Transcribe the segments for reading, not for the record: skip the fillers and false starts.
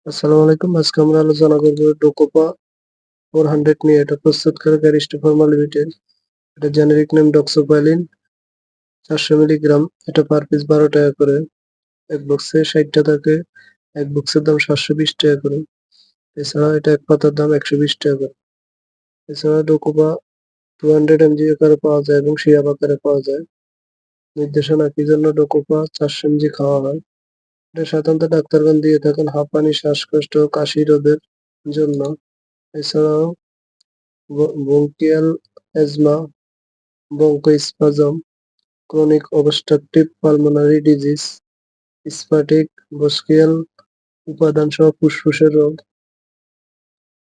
আসসালামু আলাইকুম। আজকে আমরা আলোচনা করব ডোকোপা 400 নিয়ে। এটা প্রস্তুতকারক অ্যারিস্টো ফার্মা লিমিটেড। এটা জেনেরিক নেম ডক্সোপাইলিন 400 মিলিগ্রাম। এটা পার পিস 12 টাকা করে। এক বক্সে 60টা থাকে। এক বক্সের দাম 720 টাকা করে। এছাড়া এটা এক পাতার দাম 120 টাকা করে। এছাড়া ডোকোপা 200 mg আকারে পাওয়া যায় এবং সিরাপ আকারে পাওয়া যায়। নির্দেশনা কি জন্য ডোকোপা 400 mg খাওয়া হয়? এটা সাধারণত ডাক্তারগণ দিয়ে থাকেন হাঁপানি, শ্বাসকষ্ট ও কাশি রোধের জন্য। এছাড়াও bronchial asthma, bronchospasm, chronic obstructive pulmonary disease, স্ফটিক, ব্রঙ্কিয়াল উপাদান সহ ফুসফুসের রোগ।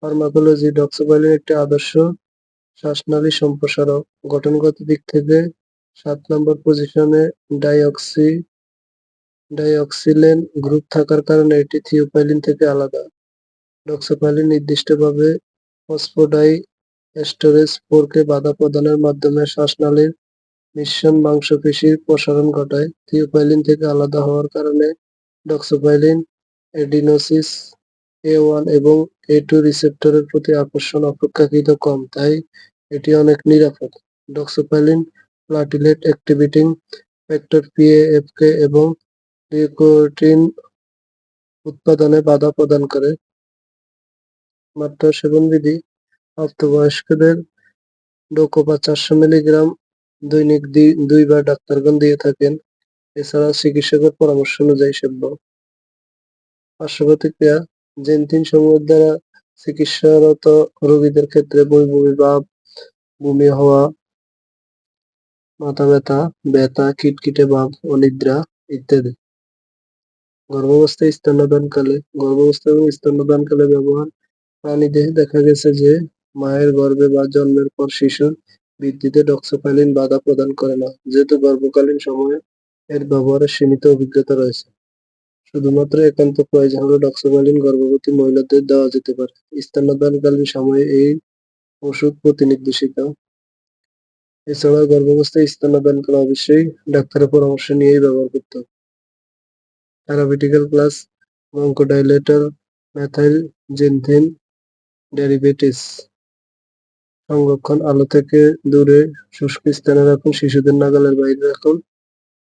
ফার্মাকোলজি: ডক্সোপাইলিন একটি আদর্শ শ্বাসনালী সম্প্রসারক। গঠনগত দিক থেকে 7 নম্বর পজিশনে ডাইঅক্সিলেন গ্রুপ থাকার কারণে এটি থিওপাইলিন থেকে আলাদা। ডক্সোপাইলিন নির্দিষ্টভাবে ফসফোডাইএস্টারেজ 4 কে বাধা প্রদানের মাধ্যমে শ্বাসনালীর নিঃসরণ মাংসপেশির প্রসারণ ঘটায়। থিওপাইলিন থেকে আলাদা হওয়ার কারণে ডক্সোপাইলিন এডিনোসিস A1 এবং A2 রিসেপ্টরের প্রতি আকর্ষণ অপেক্ষাকৃত কম, তাই এটি অনেক নিরাপদ। ডক্সোপাইলিন প্লাটিলেট অ্যাক্টিভেটিং ফ্যাক্টর PAFK এবং লিউকোট্রিন উৎপাদনে বাধা প্রদান করে। মাত্রা সেবন বিধি: প্রাপ্তবয়স্কদের ডোকোপা 400 মিলিগ্রাম দৈনিক 2 বার ডাক্তারগণ দিয়ে থাকেন। এছাড়া চিকিৎসকের পরামর্শ অনুযায়ী সেব্য। পার্শ্ব প্রতিক্রিয়া: জেনথিন সমূহের দ্বারা চিকিৎসারত রোগীদের ক্ষেত্রে বমি ভাব, বমি হওয়া, মাথা ব্যথা, ব্যথা, খিটখিটে ভাব, অনিদ্রা ইত্যাদি। গর্ভাবস্থায় স্তন্যদানকালে এবং স্তন্যদানকালে ব্যবহার: প্রাণীদেহে দেখা গেছে যে মায়ের গর্ভে বা জন্মের পর শিশুর বৃদ্ধিতে ডক্সোপাইলিন বাধা প্রদান করে না, যেহেতু গর্ভকালীন সময়ে এর ব্যবহারের সীমিত অভিজ্ঞতা রয়েছে। শুধুমাত্র একান্ত প্রয়োজন হলে ডক্সোপাইলিন গর্ভবতী মহিলাদের দেওয়া যেতে পারে। স্তন্যদানকালীন সময়ে এই ওষুধ প্রতিনির্দেশিত। এছাড়াও গর্ভাবস্থায় স্তন্যদানকালে অবশ্যই ডাক্তারের পরামর্শ নিয়েই ব্যবহার করতে হবে। Therapeutical class: bronchodilator, methyl xanthine derivatives. সংরক্ষণ: আলো থেকে দূরে শুষ্ক স্থানে রাখুন, শিশুদের নাগালের বাইরে রাখুন।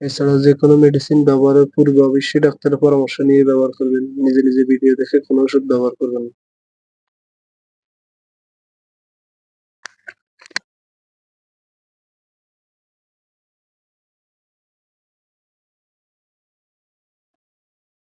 এছাড়া যে কোনো মেডিসিন ব্যবহারের পূর্বে অবশ্যই ডাক্তারের পরামর্শ নিয়ে ব্যবহার করবেন। নিজে নিজে ভিডিও দেখে কোনো ওষুধ ব্যবহার করবেন না।